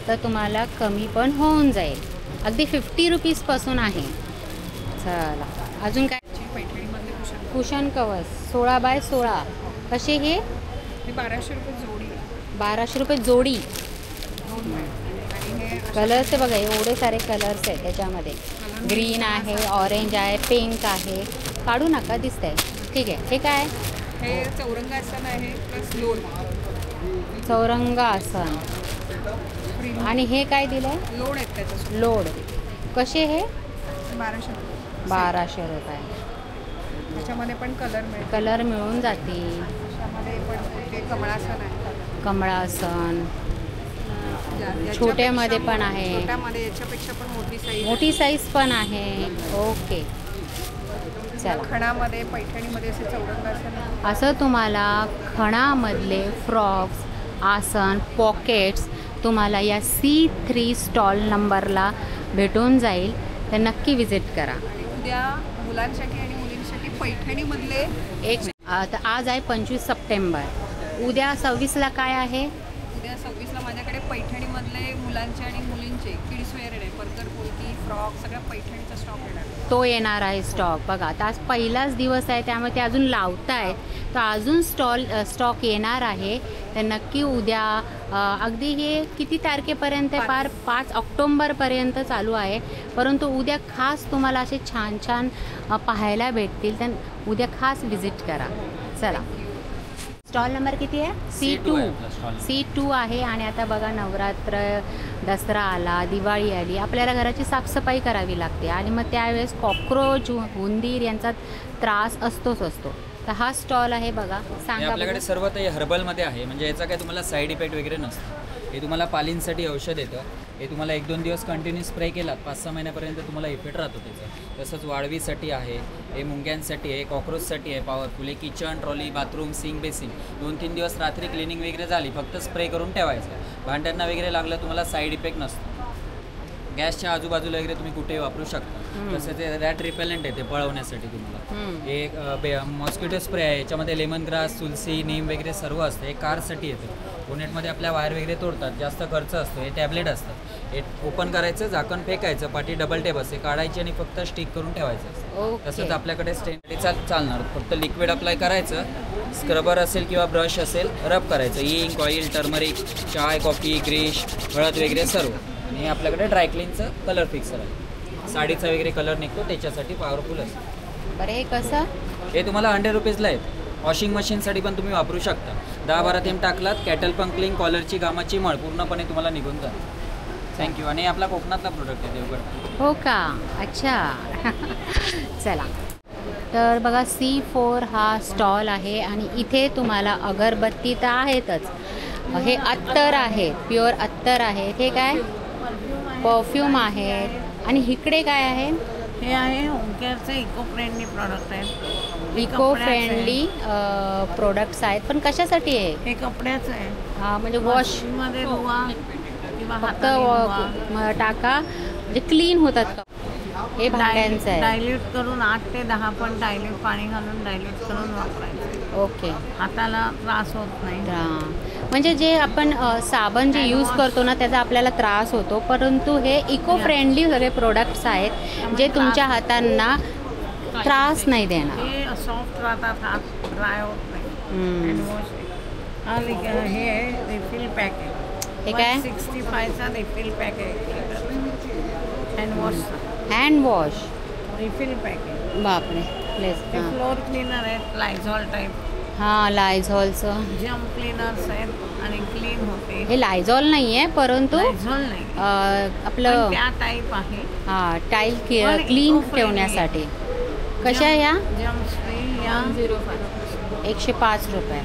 तर तुम्हाला कमी पण होऊन जाईल. अगदी 50 रुपीजपासून आहे. चला, अजून काय? Cushion covers 16 by 16. कसे हे? 1200 रुपये जोडी. 1200 रुपये जोडी. कलर्स बघा, एवढे सारे कलर्स आहेत त्याच्यामध्ये. ग्रीन आहे, ऑरेंज आहे, पिंक आहे. काढू नका, दिसतंय. ठीक आहे. हे काय? हे चौरंगासन आहे प्लस लोड. चौरंगासन. आणि हे काय दिलं आहे? लोड आहेत त्याच्यासोबत. लोड. कसे हे? 1200 रुपये. 1200 रुपये. त्याच्यामध्ये पण कलर मिळून जातील. त्याच्यामध्ये पण कमळासन आहे. कमळासन. छोट्यामध्ये पण आहे. छोट्यामध्ये याच्यापेक्षा पण मोठी साईज पण आहे. ओके. चला. खणामध्ये पैठणीमध्ये असे चौरंगासन. असं तुम्हाला खणामधले फ्रॉक्स, आसन, पॉकेट्स तुम्हाला या C3 स्टॉल नंबरला भेटून जाईल. तर नक्की विजिट करा. उद्या मुलांसाठी आणि मुलींसाठी पैठणीमधले तर आज आहे 25 सप्टेंबर. उद्या 26ला काय आहे? उद्या 26ला माझ्याकडे पैठणीमधले मुलांचे आणि मुलींचे किड्स वेअर आहे. परकर पोलकी फ्रॉक सगळ्या पैठणीचा स्टॉक येणार आहे. तो येणार आहे स्टॉक. बघा आता आज पहिलाच दिवस आहे त्यामुळे ते अजून लावतायत, तर अजून स्टॉक येणार आहे. तर नक्की उद्या अगदी हे किती तारखेपर्यंत आहे? फार 5 ऑक्टोंबरपर्यंत चालू आहे, परंतु उद्या खास तुम्हाला असे छान छान पाहायला भेटतील. तर उद्या खास विजिट करा. चला, स्टॉल नंबर किती आहे? C2 आहे. आणि आता बघा नवरात्र, दसरा आला, दिवाळी आली, आपल्याला घराची साफसफाई करावी लागते आणि मग त्यावेळेस कॉक्रोच, उंदीर यांचा त्रास असतोच असतो. तर हा स्टॉल आहे बघा, सांगा. आपल्याकडे सर्व ते हर्बलमध्ये आहे, म्हणजे याचा काय तुम्हाला साईड इफेक्ट वगैरे नसतं. हे तुम्हाला पालींसाठी औषध येतं. हे तुम्हाला 1-2 दिवस कंटिन्यू स्प्रे केलात 5-6 महिन्यापर्यंत तुम्हाला इफेक्ट राहतो त्याचा. तसंच वाळवीसाठी आहे, हे मुंग्यांसाठी आहे, कॉक्रोचसाठी आहे पॉवरफुल. हे kitchen, trolley, bathroom, sink, basin 2-3 दिवस रात्री क्लिनिंग वगैरे झाली फक्त स्प्रे करून ठेवायचं. भांड्यांना वगैरे लागलं तुम्हाला साईड इफेक्ट नसतो. गॅसच्या आजूबाजूला वगैरे तुम्ही कुठेही वापरू शकता. तसं ते रॅट रिपेलंट आहे, ते पळवण्यासाठी तुम्हाला. एक मॉस्किटो स्प्रे आहे, याच्यामध्ये लेमन ग्रास, तुलसी, नीम वगैरे सर्व असतं. हे कारसाठी येतं. बोनेटमध्ये आपल्या वायर वगैरे तोडतात, जास्त खर्च असतो. हे टॅबलेट असतं. हे ओपन करायचं, झाकण फेकायचं, पाठी डबल टेप असते, काढायची आणि फक्त स्टिक करून ठेवायचं. तसंच आपल्याकडे स्टेन चालणार, फक्त लिक्विड अप्लाय करायचं. स्क्रबर असेल किंवा ब्रश असेल रब करायचं. इंक, ऑइल, टर्मरिक, चाय, कॉफी, ग्रीश, हळद वगैरे सर्व. आणि हे आपल्याकडे ड्रायक्लीनचं कलर फिक्सर आहे. साडीचा वगैरे कलर निघतो त्याच्यासाठी पॉवरफुल असतं. बरं, हे कसं? हे तुम्हाला 100 रुपीजला आहे. वॉशिंग मशीनसाठी पण तुम्ही वापरू शकता. 10-12 थेंब टाकलात, कॅटल पंकलिंग, कॉलरची घामाची मळ पूर्णपणे तुम्हाला निघून जाते. थँक्यू. आणि आपला कोकणातला प्रोडक्ट आहे देवगड. हो का? अच्छा. चला, तर बघा C4 हा स्टॉल आहे आणि इथे तुम्हाला अगरबत्ती तर आहेतच. हे अत्तर आहे, प्युअर अत्तर आहे. हे काय? परफ्यूम आहेत. आणि इकडे काय आहे? हे आहे होम केअरचे इको फ्रेंडली प्रॉडक्ट आहेत. इको फ्रेंडली प्रोडक्ट्स आहेत. पण कशासाठी आहे? हे कपड्याचं आहे. हां, म्हणजे वॉशमध्ये धुवा किंवा फक्त टाका, म्हणजे क्लीन होतात का? हे भांड्यांचं आहे. डायल्यूट करून 8 ते 10 पण डायल्यूट पाणी घालून डायल्यूट करून वापरायचं. ओके. हाताला त्रास होत नाही. म्हणजे जे आपण साबण जे यूज करतो ना त्याचा आपल्याला त्रास होतो, परंतु हे इको फ्रेंडली सगळे प्रोडक्ट्स आहेत जे तुमच्या हातांना त्रास नाही देणार. हे सॉफ्ट राहतात, हात ड्राय होत नाही. हे रिफिल पॅक आहे. हे काय? 165चा रिफिल पॅक आहे. हँड वॉश रिफिल पॅक आहे. बापरे. फ्लोर क्लीनर आहे, लायझॉल टाईप. हां, लायझॉलचं जम क्लीनर्स आहेत आणि क्लीन होते. हे लायझॉल नाही आहे, परंतु लायझॉल नाही, आपलं त्या टाईप आहे. हां, टाईल क्लीन ठेवण्यासाठी. कशा या? जम स्प्रे या 105 रुपये.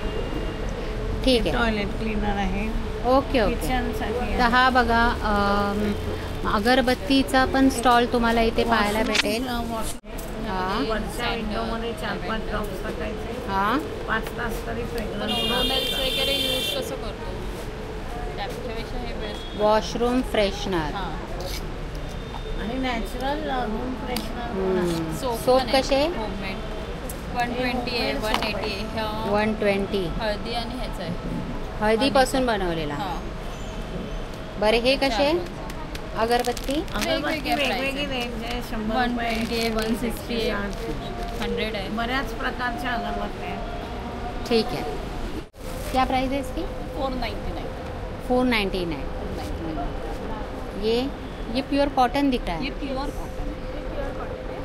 ठीक आहे. टॉयलेट क्लीनर आहे. Okay okay. किचनसाठी. तर हा बघा अगरबत्तीचा पण स्टॉल तुम्हाला इथे पाहायला भेटेल. वरच्या विंडोमध्ये 4-5 ड्रॉप्स टाकायचे. हां, 5 तास तरी फ्रेग्रन्स वगैरे यूज कसं करतो त्यापेक्षा हे बेस्ट. वॉशरूम फ्रेशनर आणि नॅचरल रूम फ्रेशनर. सोप कसे? होममेड 120 आहे, 180 आहे. 120 हळदी आणि ह्याचं आहे, हळदीपासून बनवलेला. बरे, हे कसे? अगरबत्ती वेगवेगळी रेंज आहे. 100 रुपये, 160 आहे, 100 आहे. बऱ्याच प्रकारच्या अगरबत्त्या आहेत. ठीक है. क्या प्राइस है इसकी? 499. 499. ये प्योर कॉटन दिख रहा है. ये प्योर कॉटन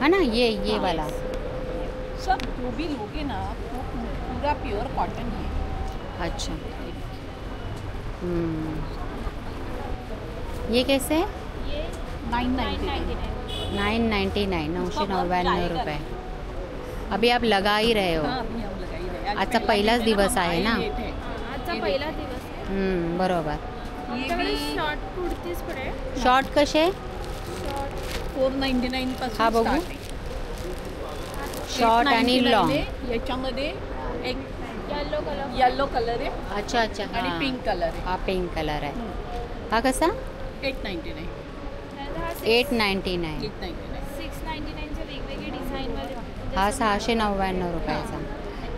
है ना? ये वाला सब जो भी लोगे ना तो पूरा प्योर कॉटन है. अच्छा. ये कैसे है? ये 999. 999 रुपये. अभी आप लगा ही रहे हो. आजचा पहिलाच दिवस आहे ना. आजचा पहिला दिवस. बरोबर. ये भी शॉर्ट कुर्तीज पण आहे. शॉर्ट कसे? 499 पासून. हा बघू. शॉर्ट आणि लॉंग. याच्यामध्ये एक येलो कलर आहे. अच्छा. आणि पिंक कलर आहे. हा पिंक कलर आहे. हा कसा? 899. 899. 699चे वेगवेगळे डिझाईन. हा 699 रुपयाचा.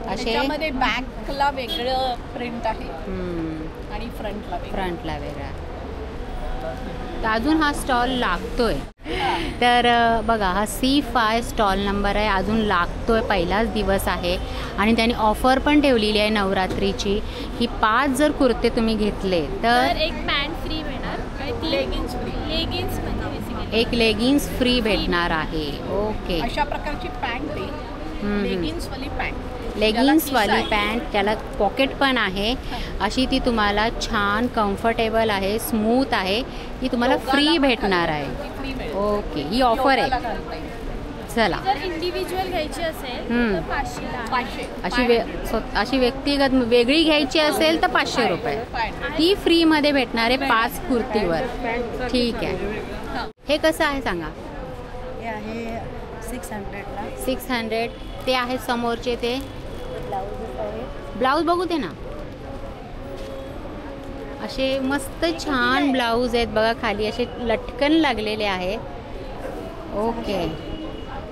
त्याच्यामध्ये बॅकला वेगळं प्रिंट आहे आणि फ्रंटला वेगळा. तर अजून हा स्टॉल लागतोय. तर बघा हा C5 स्टॉल नंबर आहे. अजून लागतोय, पहिलाच दिवस आहे आणि त्यांनी ऑफर पण ठेवलेली आहे नवरात्रीची की 5 जर कुर्ते तुम्ही घेतले तर एक पॅन्ट फ्री मिळणार आणि लेगिन्स फ्री. लेगिन्स एक लेगिन्स फ्री भेटणार आहे. ओके, अशा प्रकारची पॅन्ट आहे, लेगिन्सवाली पॅन्ट. लेगिन्सवाली पॅन्ट, त्याला पॉकेट पण आहे. अशी ती तुम्हाला छान कम्फर्टेबल आहे, स्मूथ आहे. ती तुम्हाला फ्री भेटणार आहे. ओके, ही ऑफर आहे. चला, जर इंडिव्हिज्युअल घ्यायची असेल तर 500. अशी व्यक्तिगत वेगळी घ्यायची असेल तर 500 रुपये. ती फ्रीमध्ये भेटणार आहे 5 कुर्तीवर. ठीक आहे. हे कसं आहे सांगा? हे आहे 600ला. 600. ते आहे समोरचे ते ब्लाऊज बघू दे ना. असे मस्त छान ब्लाऊज आहेत बघा, खाली असे लटकन लागलेले आहे. ओके,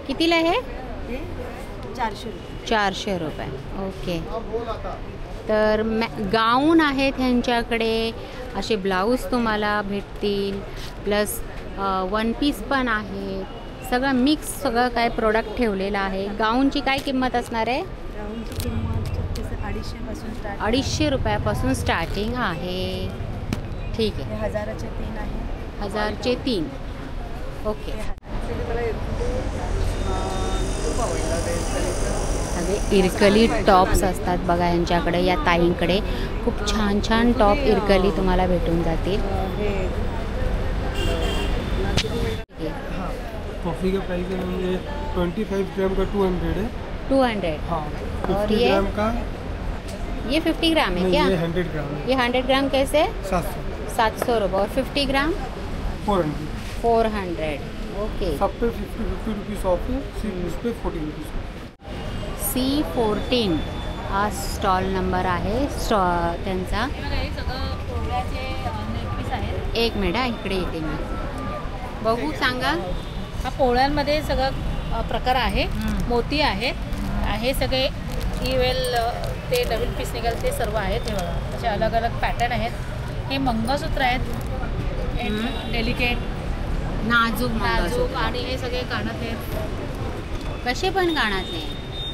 कितीला आहे? 400 रुपये. ओके, तर गाऊन आहेत ह्यांच्याकडे, असे ब्लाऊज तुम्हाला भेटतील, प्लस वन पीस पण आहे. सगळं मिक्स, सगळं काय प्रोडक्ट ठेवलेलं आहे. गाऊनची काय किंमत असणार आहे? गाऊनची किंमत 250 रुपयापासून स्टार्टिंग आहे. ठीक आहे. 1000चे 3 आहे. 1000चे 3. ओके, सगळे इरकली टॉप्स असतात बघा यांच्याकडे. या ताईंकडे खूप छान छान टॉप इरकली तुम्हाला भेटून जातील. कॉफ़ी का प्राइस है 25 ग्राम का 200 है. 200. हाँ. और 50 ग्राम का ये 50 ग्राम है क्या? ये 100 ग्राम है. ये 100 ग्राम कैसे? 700 रुपये. और 50 ग्राम 400. Okay, sub pay 50 rupees of है. इस पे 40 रुपीज़. C14 हा स्टॉल नंबर आहे त्यांचा. एक मिनिट, इकडे येते मी. बघू, सांगा. हा पोळ्यांमध्ये सगळं प्रकार आहे. मोती आहेत, हे सगळे इवेल ते नवीन पीस निघाल ते सर्व आहेत. हे बघा, असे अलग अलग पॅटर्न आहेत. हे मंगळसूत्र आहेत, डेलिकेट नाजूक आणि हे सगळे कानातले आहेत. कसे पण कानातले,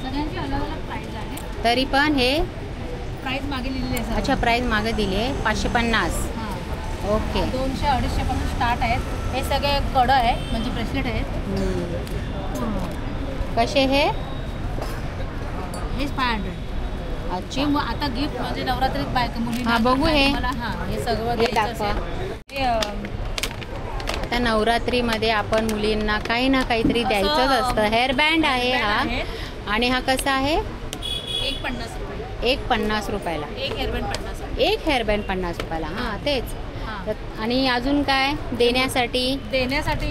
सगळ्यांची अलग अलग प्राईस आहे. तरी पण हे प्राईस मागे लिहिलेली आहे. अच्छा, प्राईस मागे दिली आहे 550. ओके, 200-250 पासून स्टार्ट आहेत. हे सगळे कडं आहे, म्हणजे ब्रेसलेट आहेत. कसे हे? हे 500. अच्छा, मग आता गिफ्ट म्हणजे नवरात्रीत बायका मुलींना. हा, बघू हे. हे सगळं दाखवा. आता नवरात्रीमध्ये आपण मुलींना काही ना काहीतरी द्यायचंच असतं. हेअर बँड आहे हा. आणि हा कसा आहे? 150 रुपये. एक 50 रुपयाला. एक हेअरबँड 50 रुपये. एक हेअरबँड 50 रुपयाला. हां, तेच. आणि अजून काय देण्यासाठी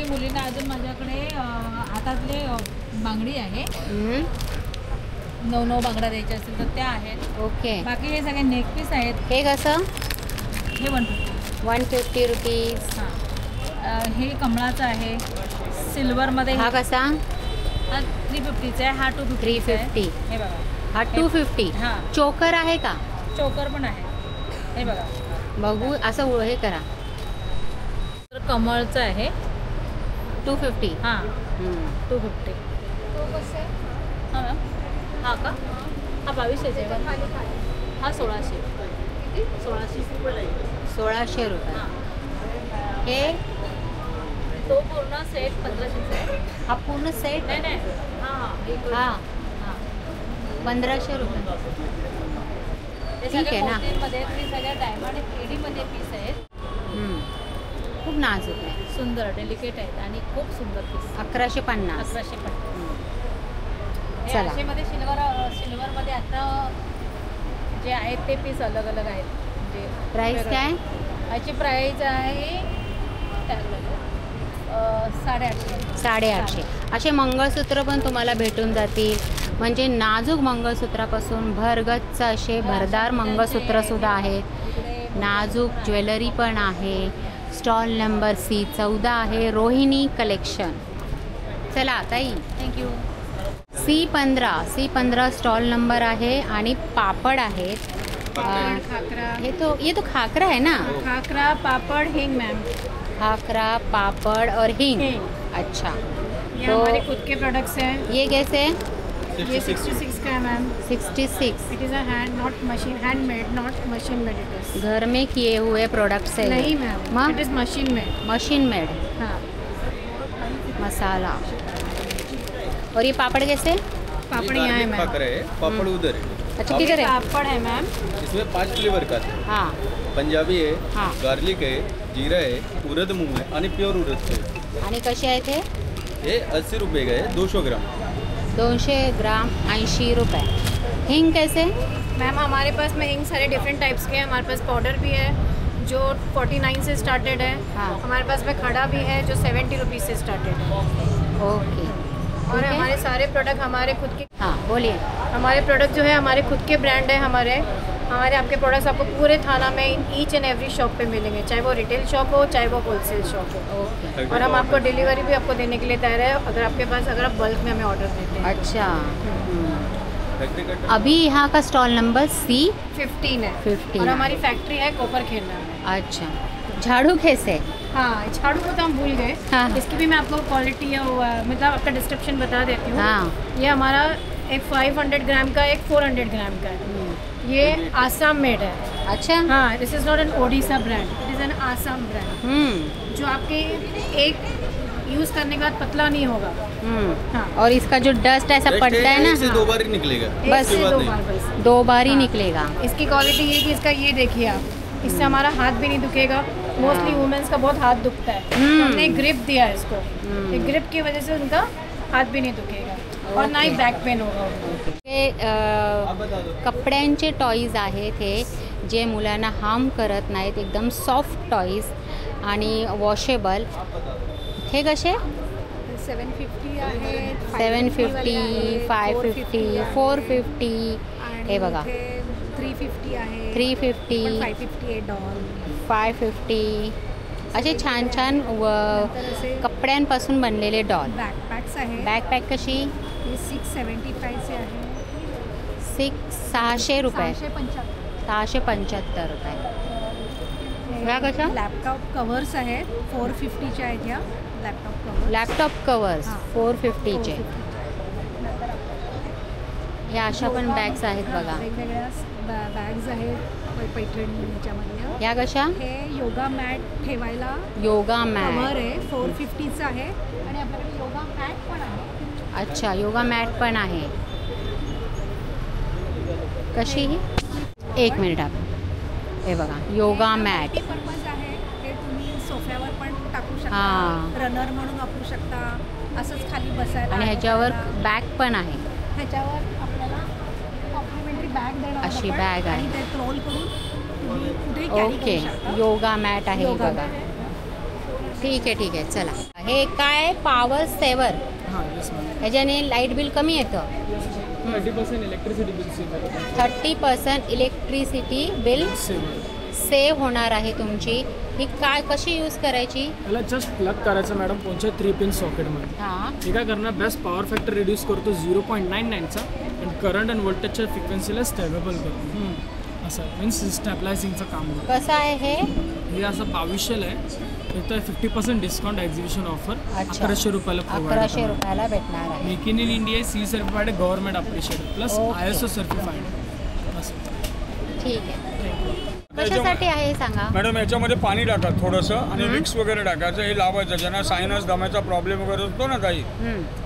मुलींना अजून माझ्याकडे हातातले बांगडी आहे. 9 बांगड्या द्यायच्या असतील तर त्या आहेत. ओके, बाकी हे सगळे नेक पीस आहेत. हे कसं? हे 150 रुपीज. हे कमळाचं आहे, सिल्वरमध्ये. हा कसा? हा 350चा आहे. हा 250. हे बघा, हा 250. हां. चोकर आहे का? चोकर पण आहे. हे बघा, बघू, असं हे करा. तर कमळचं आहे 250. हां, 250. हां मॅम. हा का? हा 2200 आहे. हा 1600. 1600 रुपये. हे तो पूर्ण सेट 1500 आहे. हा पूर्ण सेट? नाही. हां, 1500 रुपये. ठीक आहे ना. सगळ्या डायमंड 3Dमध्ये पीस आहेत. खूप नाजूक आहे, सुंदर डेलिकेट आहेत आणि खूप सुंदर पीस. 1150. 1150. चला, अशामध्ये सिल्वरमध्ये आता जे आहेत ते पीस अलग अलग आहेत. म्हणजे प्राईस काय? याची प्राईस आहे 850. असे मंगळसूत्र पण तुम्हाला भेटून जातील. म्हणजे नाजूक मंगळसूत्रापासून भरगच्च असे भरदार मंगळसूत्रसुद्धा आहेत. नाजूक ज्वेलरी पण आहे. स्टॉल नंबर C14 आहे, रोहिणी कलेक्शन. चला ताई, थँक्यू. C15 स्टॉल नंबर आहे आणि पापड आहेत. ये तो खाकरा है ना? खाकरा, पापड़, हिंग मैम. खाकरा, पापड़ और हिंग. अच्छा, ये तो हमारे खुद के प्रोडक्ट्स हैं। ये कैसे है? ये 66 का है ma'am. 66। It is a handmade, not machine made. It is घर में किए हुए प्रोडक्ट्स है? नहीं ma'am, it is machine made. Machine made. हाँ, मसाला। और ये पापड़ कैसे? पापड़ यहाँ है मैम। पापड़ उधर है। अच्छा, किधर है? पापड़ है मैम। इसमें 5 फ्लेवर का है। हाँ, पंजाबी आहे, हाँ. गार्लिक आहे, जीरा आहे, उडद मूग आहे आणि प्युअर उडदचं आहे. आणि कसे आहे ते? हे 80 रुपये का आहे, 200 ग्राम. 200 ग्राम 80 रुपये. हिंग कैसे? मैम हमारे पास में हिंग सारे डिफरेंट टाइप्स के हैं। हमारे पास पाउडर भी है जो 49 से स्टार्टेड है। हाँ. हमारे पास में खड़ा भी है जो 70 रुपीज़ से स्टार्टेड है। ओके, और हमारे सारे प्रोडक्ट हमारे खुद के। हाँ बोलिए। हमारे प्रोडक्ट जो है हमारे खुद के ब्रांड है। हमारे आपके प्रोडक्ट्स आपको पूरे थाना में ईच एंड एवरी शॉप पे मिलेंगे, चाहे वो रिटेल शॉप हो चाहे वो होलसेल शॉप हो। ओके। और हम आपको डिलीवरी भी आपको देने के लिए तैयार है अगर आपके पास अगर आप बल्क में हमें ऑर्डर देते हैं। अच्छा, अभी यहाँ का स्टॉल नंबर C15 है। 15 और हमारी फैक्ट्री है कोपर खेलना में। अच्छा, झाड़ू कैसे? हाँ, झाड़ू को तो हम भूल गए। हाँ. इसकी भी मैं आपको क्वालिटी या मतलब आपका डिस्क्रिप्शन बता देती हूँ। हाँ. ये हमारा एक 500 ग्राम का, एक 400 ग्राम का है। ये आसाम मेड है। अच्छा, हाँ, this is not an Odisha brand, it is an Assam brand जो आपके एक यूज़ करने के बाद पतला नहीं होगा। हाँ. और इसका जो डस्ट ऐसा पड़ता है ना, इससे 2 बार ही निकलेगा। बस 2 बार ही निकलेगा। इसकी क्वालिटी ये कि इसका ये देखिए आप, इससे हमारा हाथ भी नहीं दुखेगा। मोस्टली वुमेन्स का बहुत हाथ दुखता है, तो हमने ग्रिप दिया है इसको। ये ग्रिप की वजह से उनका हाथ भी नहीं दुखेगा और ना ही बॅक पेन होगा। हे कपड्यांचे टॉईज आहेत हे जे मुलांना हार्म करत नाहीत, एकदम सॉफ्ट टॉईज आणि वॉशेबल. हे कसे? 750 आहे, 750, 550, 450. हे बघा 350 आहे, 350, 550 आहे डॉल, 550. असे छान छान कपड्यांपासून बनलेले डॉल. बॅकपॅक्स आहे. बॅकपॅक कशी? 675 चे आहे. 600 रुपये. 675 रुपये. ह्या कशा? लॅपटॉप कव्हर्स आहेत, 450च्या आहेत ह्या लॅपटॉप कव्हर्स. लॅपटॉप कव्हर्स 450चे. या अशा पण बॅग्स आहेत बघा. वेगवेगळ्या बॅग्स आहेत पैठणीच्यामधल्या. या कशा? हे योगा मॅट ठेवायला. योगा मॅट कव्हर आहे, 450चं आहे आणि आपल्याकडे योगा मॅट पण आहे. अच्छा, योगा मॅट पण आहे. कशी ही? 1 मिनिट आप. हे बघा योगा मॅट. पर्पज आहे, हे तुम्ही सोफ्यावर पण टाकू शकता, हां. रनर म्हणून वापरू शकता, असंच खाली बसायला. आणि ह्याच्यावर बॅग पण आहे. ह्याच्यावर आपल्याला कॉम्प्लिमेंटरी बॅग देणार अशी आपण. बॅग आहे. आणि ते रोल करून तुम्ही कुठेही कॅरी ओके, करू शकता. योगा मॅट आहे योगा बघा. मॅट. ठीक आहे चला. हे काय? Power saver. हां, येस मॅम. ह्याच्याने लाईट बिल कमी येतं. 30% इलेक्ट्रिसिटी बिल सेव्ह होतं. 30% इलेक्ट्रिसिटी बिल सेव्ह होणार आहे तुमची. ही काय कशी यूज करायची? त्याला जस्ट प्लग करायचं मॅडम कोणत्या 3 पिन सॉकेटमध्ये. हां. हे काय करणार, बेस्ट पॉवर फॅक्टर रिड्यूस करतो 0.99चा आणि करंट आणि व्होल्टेजच्या फ्रिक्वेन्सीला स्टेबल करतो. असं मीन्स स्टॅबलायझिंगचं काम होतं. कसं आहे हे? हे असं 2200 आहे. तर 50% डिस्काउंट एक्झिबिशन ऑफर. 1100 रुपयाला. 1100 रुपयाला भेटणार आहे. Make in India C certified, government appreciated plus ISO certified. असं ठीक आहे. कशासाठी आहे हे सांगा मॅडम. याच्यामध्ये पाणी टाका थोडंसं आणि विक्स वगैरे टाकायचं. हे लावायचं, ज्यांना सायनस दम्याचा प्रॉब्लेम वगैरे असतो ना ताई,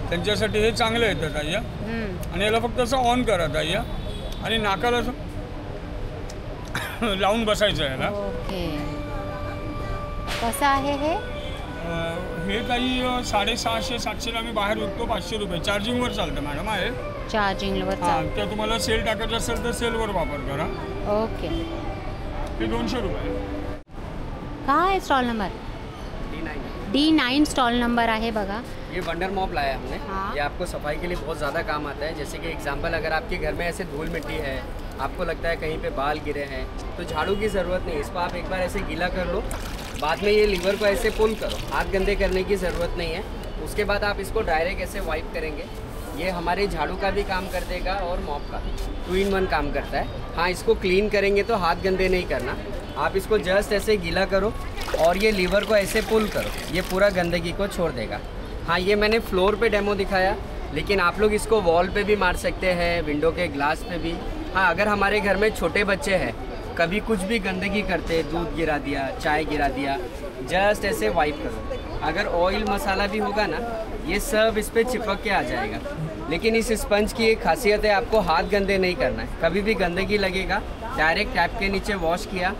त्यांच्यासाठी हे चांगलं येतं ताई. आणि याला फक्त असं ऑन करा ताई आणि नाकाला असं लावून बसायचं याला. ओके. कसं आहे हे? हे काही 650-700 आम्ही बाहेर विकतो. 500 रुपये चार्जिंगवर चालतं मॅडम. आहे चार्जिंगवर हां. चालतं. तर तुम्हाला सेल टाकायचं असेल तर सेलवर वापर करा. ओके. हे 200 रुपये. काय stall number? D9 stall number आहे बघा. ये वंडर मॉप लाया है हमने. हाँ. ये आपको सफाई के लिए बहुत ज़्यादा काम आता है. जैसे कि एग्जांपल, अगर आपके घर में ऐसे धूल मिट्टी है, आपको लगता है कहीं पे बाल गिरे हैं, तो झाड़ू की ज़रूरत नहीं. इसको आप एक बार ऐसे गीला कर लो, बाद में ये लीवर को ऐसे पुल करो. हाथ गंदे करने की ज़रूरत नहीं है. उसके बाद आप इसको डायरेक्ट ऐसे वाइप करेंगे. ये हमारे झाड़ू का भी काम कर देगा और मॉप का भी. 2 in 1 काम करता है. हाँ, इसको क्लीन करेंगे तो हाथ गंदे नहीं करना. आप इसको जस्ट ऐसे गीला करो और ये लीवर को ऐसे पुल करो. ये पूरा गंदगी को छोड़ देगा. हाँ, ये मैंने फ्लोर पे डेमो दिखाया, लेकिन आप लोग इसको वॉल पे भी मार सकते हैं, विंडो के ग्लास पे भी। हाँ, अगर हमारे घर में छोटे बच्चे हैं, कभी कुछ भी गंदगी करते, दूध गिरा दिया, चाय गिरा दिया, जस्ट ऐसे वाइप करो। अगर ऑयल मसाला भी होगा ना, ये सब इस पर चिपक के आ जाएगा। लेकिन इस स्पंज की एक खासियत है, आपको हाथ गंदे नहीं करना है। कभी भी गंदगी लगेगा, डायरेक्ट टैप के नीचे वॉश किया,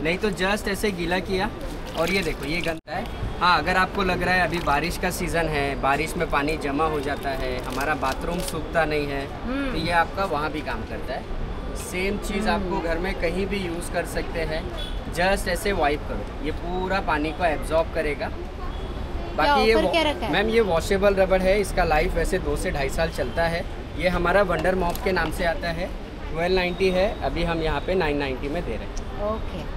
नहीं तो जस्ट ऐसे गीला किया और ये देखो ये गंदा है। हाँ, अगर आपको लग रहा है अभी बारिश का सीज़न है, बारिश में पानी जमा हो जाता है, हमारा बाथरूम सूखता नहीं है, तो ये आपका वहाँ भी काम करता है। सेम चीज़ आपको घर में कहीं भी यूज़ कर सकते हैं। जस्ट ऐसे वाइप करो, ये पूरा पानी को एब्जॉर्ब करेगा। बाकी ये मैम ये वॉशेबल रबड़ है, इसका लाइफ वैसे 2 से 2.5 साल चलता है। ये हमारा वंडर मॉप के नाम से आता है, 1290 है, अभी हम यहाँ पे 990 में दे रहे हैं। ओके।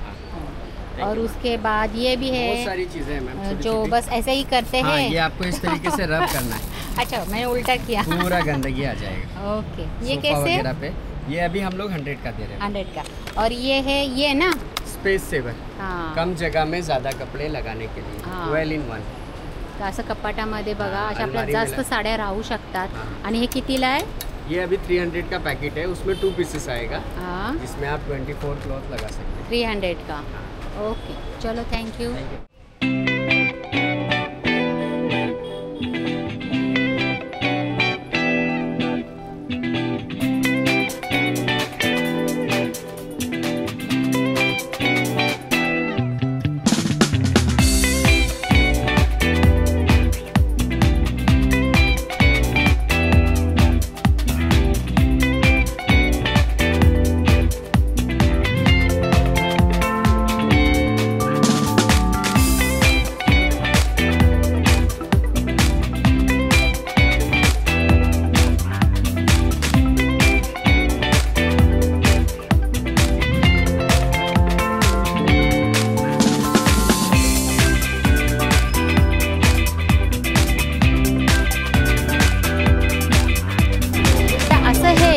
और उसके बाद ये भी है, बहुत सारी चीज़ें हैं मैम जो बस ऐसे ही करते हैं। ये आपको इस तरीके से रब करना है। अच्छा, मैंने उल्टा किया, पूरा गंदगी आ जाएगा। ओके। ये कैसे? पे ये अभी हम लोग 100 का दे रहे हैं। 100 का। और ये है ये ना स्पेस सेवर, कम जगह में ज़्यादा कपडे लगाने के लिए, 12 in 1। तर असं कपाटामध्ये बघा, अशा आपल्या जास्त साड्या राहू शकतात। आणि हे कितीला आहे? ये अभी 300 का पैकेट है, उसमें 2 पीसेस आएगा, जिसमें आप 24 क्लॉथ लगा सकते हैं। 300 का। ओके, चलो थैंक यू।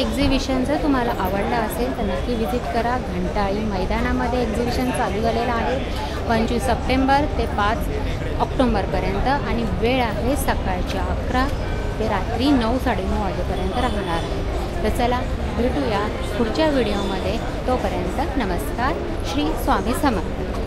एक्झिबिशन जर तुम्हाला आवडलं असेल तर नक्की विजिट करा। घंटाळी मैदानामध्ये एक्झिबिशन चालू झालेलं आहे 25 सप्टेंबर ते 5 ऑक्टोबरपर्यंत आणि वेळ आहे सकाळची 11 ते रात्री 9-9:30 वाजेपर्यंत राहणार आहे। तर चला भेटूया पुढच्या व्हिडिओमध्ये, तोपर्यंत नमस्कार, श्री स्वामी समर्थ।